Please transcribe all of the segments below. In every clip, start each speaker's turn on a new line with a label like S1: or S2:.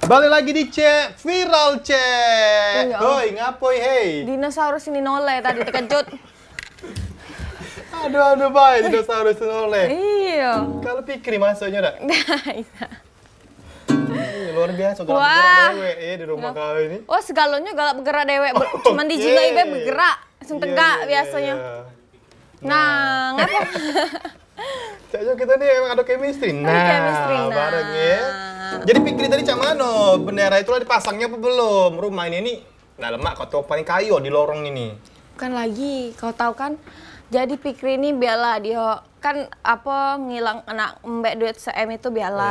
S1: Balik lagi di Cek Viral Cek.
S2: Iya.
S1: Hoi, ngapoi hei?
S2: Dinosaurus ini noleh tadi terkejut.
S1: Aduh, baik dinosaurus noleh.
S2: Iya.
S1: Kalau pikir masuknya dah. Luar biasa galak
S2: Wah.
S1: bergerak dewe di rumah kau ini.
S2: Oh, segalonnya galak bergerak dewek. Cuman di Jino ibe bergerak. Langsung tegak biasanya. Nah, ngapa?
S1: Caknya kita nih emang ada chemistry.
S2: chemistry, nah.
S1: Bareng ya. Jadi pikir tadi cak mano, bendera itu dipasangnya apa belum? Rumah ini nah lemak kau topan kayu di lorong ini.
S2: Bukan lagi, kau tahu kan? Jadi Pikri ini biala dia kan apa ngilang anak mbak duit se-M itu biala.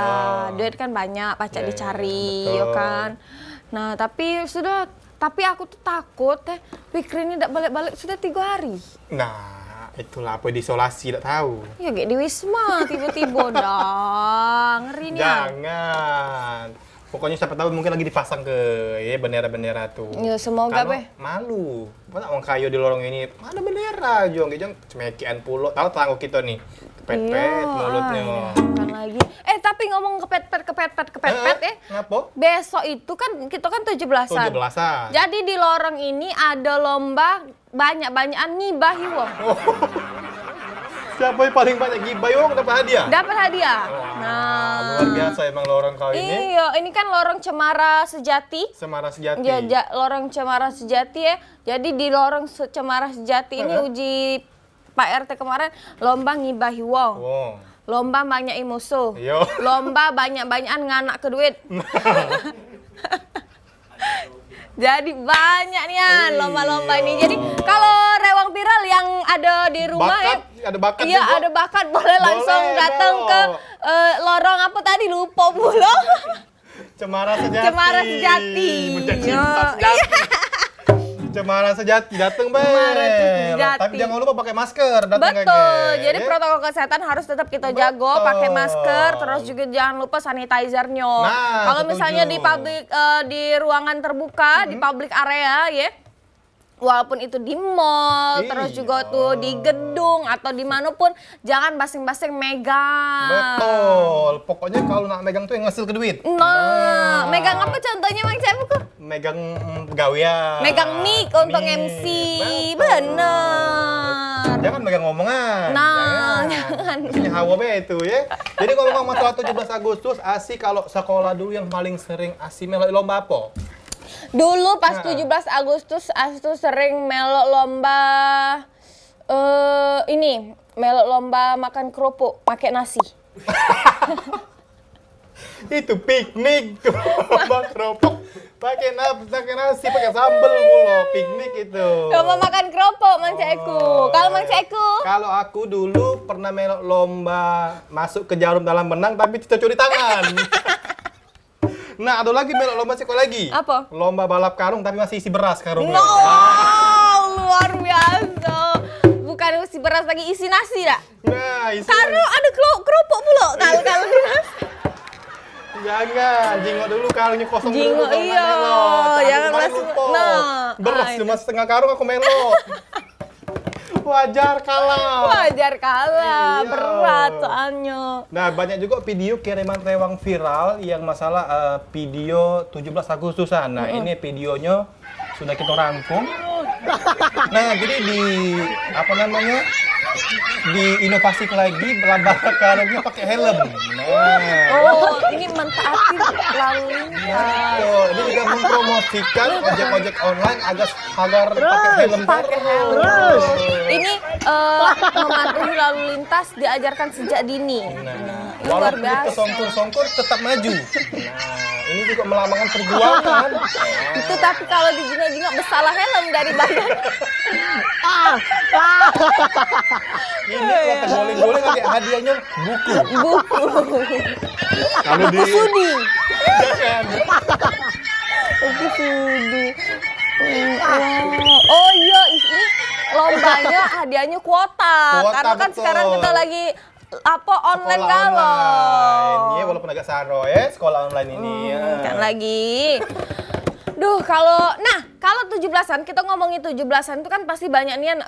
S1: Ya.
S2: Duit kan banyak, pacak
S1: Ya,
S2: dicari,
S1: betul.
S2: ya kan. Nah, tapi aku tuh takut Pikri ini tidak balik-balik sudah 3 hari.
S1: Nah, itulah apa diisolasi tidak tahu.
S2: Ya kayak di Wisma tiba-tiba dah. Ngeri nih.
S1: Jangan. Pokoknya siapa tahu mungkin lagi dipasang ke ya bendera-bendera tuh.
S2: Ya semoga
S1: Kalau
S2: be.
S1: malu. Mana orang kayu di lorong ini? Mana bendera jong, cemekian pulo. Tahu tetangga kita nih. Kepet-pet mulutnya.
S2: Bukan lagi. Tapi ngomong kepet-pet
S1: Ngapa?
S2: Besok itu kan kita kan 17-an.
S1: 17-an.
S2: Jadi di lorong ini ada lomba banyak-banyakan ngibah wong.
S1: Siapa yang paling banyak gibah yuk dapat hadiah?
S2: Dapat hadiah.
S1: Wah, luar biasa emang lorong kau ini.
S2: Iya, ini kan lorong Cemara Sejati.
S1: Semara Sejati.
S2: Lorong Cemara Sejati ya. Jadi di lorong Cemara Sejati ini uji Pak RT kemarin lomba ngibahi wong.
S1: Wow.
S2: Lomba banyak musuh.
S1: Yo.
S2: Lomba banyak-banyakan nganak ke duit. Jadi banyak nih ya lomba-lomba ini. Jadi kalau rewang viral yang ada di rumah
S1: Ada bakat
S2: iya
S1: juga.
S2: ada bakat boleh langsung datang ke lorong apa tadi lupa pula.
S1: Cemara Sejati.
S2: Cemara Sejati.
S1: Bocah cinta sejati. Cemara Sejati datang be.
S2: Cemara Sejati.
S1: Tapi jangan lupa pakai masker datang
S2: Betul. Jadi protokol kesehatan harus tetap kita jago,
S1: Betul.
S2: pakai masker, terus juga jangan lupa sanitizernya.
S1: Nah,
S2: Kalau misalnya di publik di ruangan terbuka, di public area ya. Walaupun itu di mall, terus juga tuh di gedung atau dimanapun, jangan basing-basing megang.
S1: Betul. Pokoknya kalau nak megang tuh yang ngesil ke duit.
S2: Nah, megang apa contohnya Mang Cepuku?
S1: Megang pegawaian.
S2: Megang mic untuk MC. Bener.
S1: Jangan megang omongan.
S2: Nah, jangan.
S1: Punya hawa be itu ya. Jadi ngomong masalah 17 Agustus, Asi kalau sekolah dulu yang paling sering Asi melok lomba apa?
S2: Dulu pas 17 Agustus Astu sering melok lomba melok lomba makan kerupuk pakai nasi.
S1: Itu piknik tuh, lomba keropok pakai nasi, pakai sambal mulu, piknik itu.
S2: Lomba makan kerupuk Mang Ceku. Kalau Mang Ceku?
S1: Kalau aku dulu pernah melok lomba masuk ke jarum dalam benang tapi kita curi tangan. Nah, ada lagi melok lomba sekolah lagi.
S2: Apa?
S1: Lomba balap karung tapi masih isi beras karungnya.
S2: No, luar biasa. Bukan isi beras lagi, isi nasi dah.
S1: Nah, isi.
S2: Karena ada kerupuk pula kalau di nasi.
S1: Jangan, jingok dulu karungnya kosong
S2: Jingok,
S1: dulu.
S2: iya. Jangan masuk. Nah,
S1: beras cuma setengah karung aku melok. Wajar kalah.
S2: Wajar kalah,
S1: Iya.
S2: berat soalnya.
S1: Nah, banyak juga video kiriman rewang viral yang masalah video 17 Agustusan. Nah, ini videonya sudah kita rangkum. Nah, jadi diinovasi lagi balap karungnya pakai helm. Nah,
S2: Oh, ini mentaati lalu lintas.
S1: tuh, ini juga mempromosikan ojek-ojek online agar pakai helm.
S2: Pakai helm.
S1: terus.
S2: Ini mematuhi lalu lintas diajarkan sejak dini.
S1: Nah,
S2: Ini luar
S1: walaupun
S2: biasa.
S1: kesongkur-songkur tetap maju. Nah, ini juga melambangkan perjuangan.
S2: Itu tapi kalau dijingok-jingok bersalah helm dari badan.
S1: Ini kalau terguling-guling nanti hadiahnya buku.
S2: Buku.
S1: Kalau di
S2: Sudi.
S1: jangan.
S2: Buku sudi. Oh iya, ini lombanya hadiahnya kuota.
S1: Kuota,
S2: Karena kan
S1: betul.
S2: sekarang kita lagi online
S1: Sekolah
S2: kalau.
S1: online. Iya, walaupun agak saro ya sekolah online ini ya.
S2: Kan lagi. Duh, kalau 17-an, kita ngomongin 17-an itu kan pasti banyak nih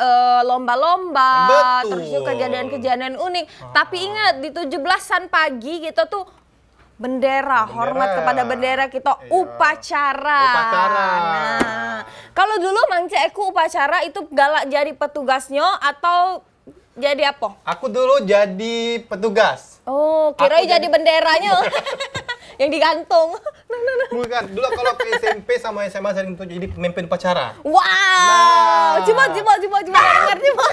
S2: lomba-lomba,
S1: Betul.
S2: terus juga kejadian-kejadian unik. Tapi ingat, di 17-an pagi kita tuh bendera, hormat kepada bendera kita, upacara.
S1: Upacara.
S2: Nah, kalau dulu Mang Ceku upacara itu galak jadi petugasnya atau jadi apa?
S1: Aku dulu jadi petugas.
S2: Oh, kira
S1: Aku
S2: jadi benderanya yang digantung.
S1: Bukan, dulu kalau ke SMP sama SMA sering tuh jadi pemimpin upacara.
S2: Wow,
S1: Nah.
S2: coba dengar coba. Coba dengar. Coba.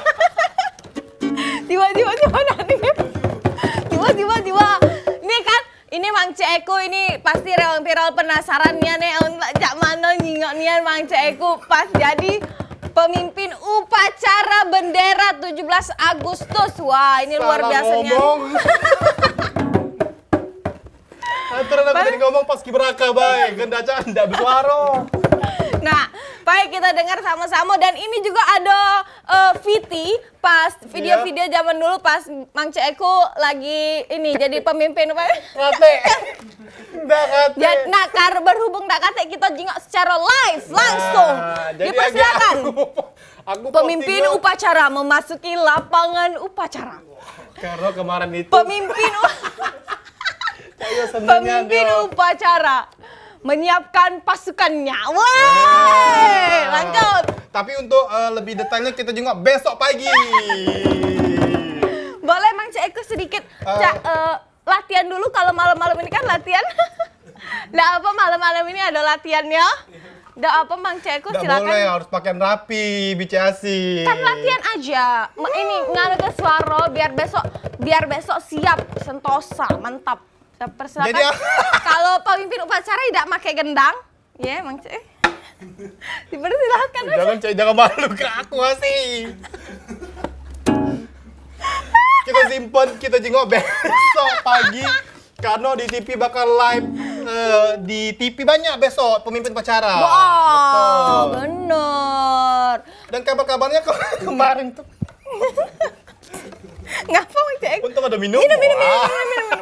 S2: Ini kan, ini Mang Ceku ini pasti rewang viral penasarannya nih untuk cak mana nyingok nian Mang Ceku pas jadi pemimpin upacara bendera 17 Agustus. Wah, ini luar biasanya.
S1: Antara aku tadi ngomong pas kiberaka baik, gendaca ndak bersuara.
S2: Nah, baik kita dengar sama-sama dan ini juga ada Viti pas video-video zaman dulu pas Mang Ceku lagi ini jadi pemimpin
S1: Kate. Ndak kate.
S2: ya, nah, berhubung ndak kate kita jingok secara live langsung.
S1: Jadi
S2: Dipersilakan.
S1: Aku
S2: Pemimpin
S1: posting
S2: upacara memasuki lapangan upacara.
S1: karena kemarin itu
S2: Pemimpin upacara menyiapkan pasukannya. Wah, lanjut.
S1: Tapi untuk lebih detailnya kita jenguk besok pagi.
S2: Boleh Mang Ceku sedikit latihan dulu kalau malam-malam ini kan latihan. Nggak apa malam-malam ini ada latihannya. Nggak apa Mang Ceku
S1: Nggak
S2: silakan.
S1: boleh, harus pakaian rapi, bicasi.
S2: Kan latihan aja. Ini ngaruh ke suara biar besok siap sentosa, mantap. Persilakan.
S1: Jadi,
S2: Kalau pemimpin upacara tidak pakai gendang, ya Mang Ceku. Dipersilakan.
S1: Jangan malu ke aku sih. Kita simpan, kita jenguk besok pagi karena di TV bakal live di TV banyak besok pemimpin upacara.
S2: Wow,
S1: Betul.
S2: bener.
S1: Dan kabar-kabarnya kemarin tuh.
S2: Ngapa Mang Ceku?
S1: Untung ada minum.
S2: Minum.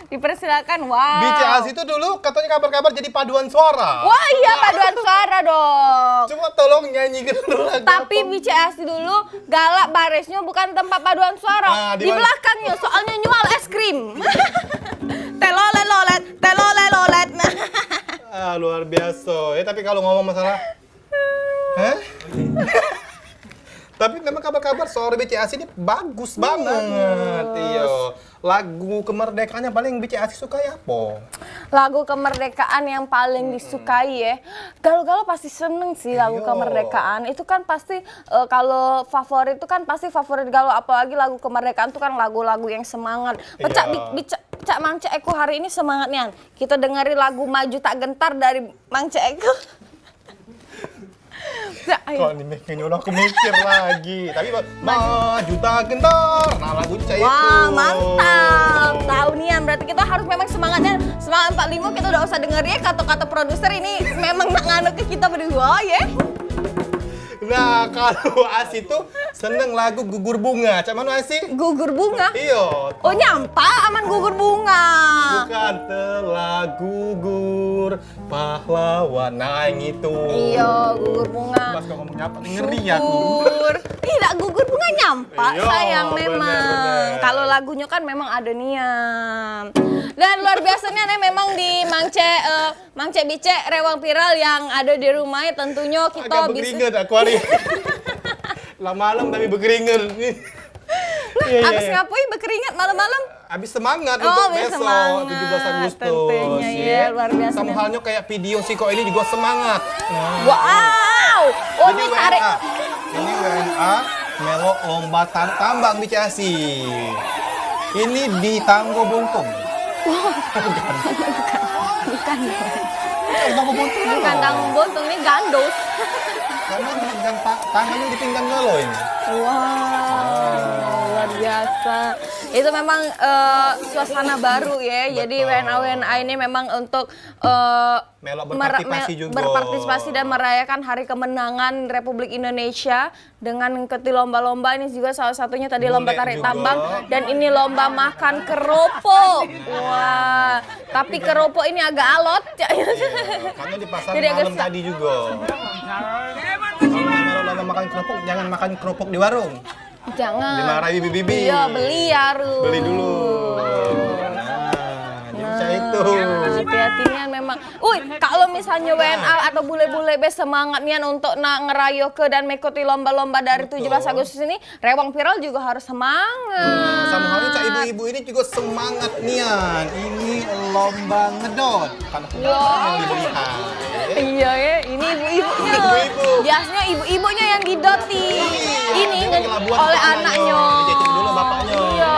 S2: Dipersilakan. Wow.
S1: BCAS itu dulu katanya kabar-kabar jadi paduan suara.
S2: Wah iya paduan suara dong.
S1: Cuma tolong nyanyikan dulu lagu
S2: Tapi
S1: apa.
S2: BCAS dulu galak barisnya bukan tempat paduan suara.
S1: Di
S2: Di
S1: mana?
S2: belakangnya soalnya nyual es krim. Telolet.
S1: Luar biasa. Tapi kalau ngomong masalah Hah? Tapi memang kabar-kabar soal BCAS ini bagus banget. Iya. Lagu kemerdekaannya paling BCAS suka ya apa?
S2: Lagu kemerdekaan yang paling disukai ya. Galuh-galuh pasti seneng sih lagu
S1: Iya.
S2: kemerdekaan. Itu kan pasti kalau favorit itu kan pasti favorit galuh, apalagi lagu kemerdekaan itu kan lagu-lagu yang semangat. Pecak
S1: Iya.
S2: Cak Mang Ceku hari ini semangatnya. Kita dengerin lagu Maju Tak Gentar dari Mang Ceku.
S1: Kok ini nyuruh aku mikir lagi. Tapi maju tak gentar. Nah lagunya cah itu.
S2: Wah, mantap. Tahu nian, berarti kita harus memang semangatnya semangat 45 kita udah usah denger ya kata-kata produser ini memang nak nganu ke kita berdua ya.
S1: Nah kalau Asi tuh seneng lagu Gugur Bunga. Cak mana Asi?
S2: Gugur bunga.
S1: Iya.
S2: Oh nyampa aman gugur bunga.
S1: Bukan telah gugur pahlawan. Nah yang itu.
S2: Iya, gugur bunga.
S1: Pas kau ngomong nyapa ngeri aku.
S2: Gugur. Tidak, gugur bunga nyampa.
S1: Iya,
S2: Sayang memang.
S1: bener-bener.
S2: Kalau lagunya kan memang ada nian. Dan luar biasanya nih memang di Mang Ce Bice rewang viral yang ada di rumahnya tentunya kita
S1: Agak
S2: bisa.
S1: berkeringat aku hari. Lah malam tapi berkeringat.
S2: Abis ngapui berkeringat malam-malam?
S1: Habis semangat
S2: Oh,
S1: untuk
S2: habis
S1: besok
S2: semangat.
S1: 17 Agustus.
S2: Tentunya ya, luar biasa.
S1: Sama halnya kayak video si kok ini juga semangat. Nah,
S2: Wow. Oh ini tarik.
S1: Ini WNA Melo lomba tambang di Ciasi. Ini di Tanggo Buntung.
S2: Bukan.
S1: Tanggo Buntung.
S2: Bukan tanggung buntung, ini gandus.
S1: Karena tangannya di pinggang lo ini.
S2: Wow, luar biasa. Itu memang suasana baru ya. Jadi WNA ini memang untuk
S1: Melo berpartisipasi juga.
S2: berpartisipasi dan merayakan Hari Kemenangan Republik Indonesia dengan mengikuti lomba-lomba. Ini juga salah satunya tadi lomba
S1: Bonek
S2: tarik
S1: juga.
S2: tambang dan ini lomba makan keropok. Wah, tapi keropok ini agak alot.
S1: Karena di pasar
S2: Jadi agak
S1: malam tadi juga. Kalau Melo lagi makan kerupuk, jangan makan kerupuk di warung.
S2: Jangan.
S1: Dimarahi bibi-bibi.
S2: Iya, beli harus.
S1: Beli dulu.
S2: Hati-hatinya memang. Kalau misalnya WNA atau bule-bule be semangatnya untuk ngerayo ke dan mengikuti lomba-lomba dari 17 Agustus ini, rewang viral juga harus semangat.
S1: Sama halnya cak ibu-ibu ini juga semangat nian. Ini lomba ngedot. Karena yang diberikan.
S2: Iya ya, ini ibu-ibunya. Biasanya ibu-ibunya yang didoti. Ini oleh anaknya.
S1: Dijajarin dulu bapaknya.
S2: Iya.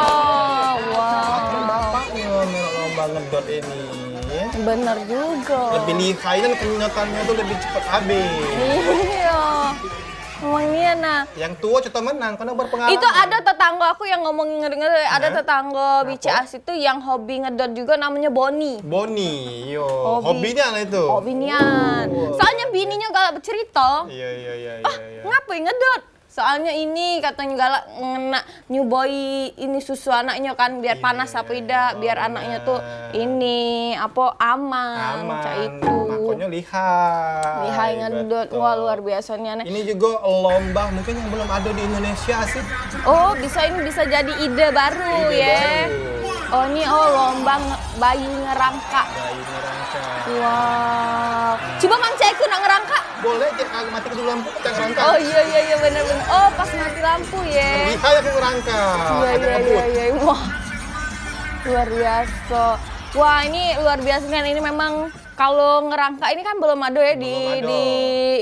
S2: Wah.
S1: Bapaknya lomba ngedot ini.
S2: Bener juga.
S1: Lebih lihai dan kenyatannya tuh lebih cepat habis.
S2: Iya. Emangnya nah.
S1: Yang tua contoh menang karena berpengalaman.
S2: Itu ada tetangga aku yang ngomong ngeri-ngeri, ada tetangga BCAS itu yang hobi ngedot juga namanya Boni.
S1: Boni, yo. Hobinya lah itu.
S2: Hobinya. Soalnya bininya galak bercerita.
S1: Iya.
S2: Ngapain ngedot? Soalnya ini katanya galak ngena new boy ini susu anaknya kan biar panas apa tidak, biar anaknya tuh ini apa aman. Cak itu.
S1: Makanya lihai.
S2: Lihai ngedot. Wah, luar biasanya.
S1: Ini juga lomba mungkin yang belum ada di Indonesia sih.
S2: Oh, bisa jadi ide baru ya. Oh, ini lomba bayi ngerangka.
S1: Bayi ngerangka.
S2: Wow. Coba Mang Caiku nak ngerangka.
S1: Boleh cek mati dulu lampu kita ngerangka.
S2: Oh iya benar-benar. Oh, pas mati lampu ya.
S1: Lihai aku ngerangka.
S2: Iya. Wah. Luar biasa. Wah, ini luar biasa kan, ini memang kalau ngerangka ini kan belum ada ya di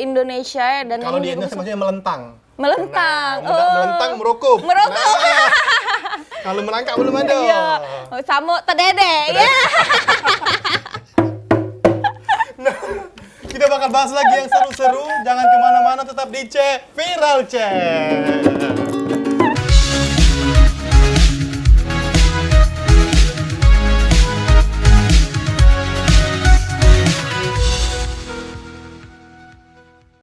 S2: Indonesia ya, dan
S1: kalau
S2: ini
S1: di Indonesia maksudnya melentang.
S2: Melentang.
S1: Melentang merokok.
S2: Merokok.
S1: Nah, kalau merangkak belum ada.
S2: Iya. Sama tedede ya.
S1: Kita bakal bahas lagi yang seru-seru. Jangan kemana-mana, tetap di Cek Viral Cek.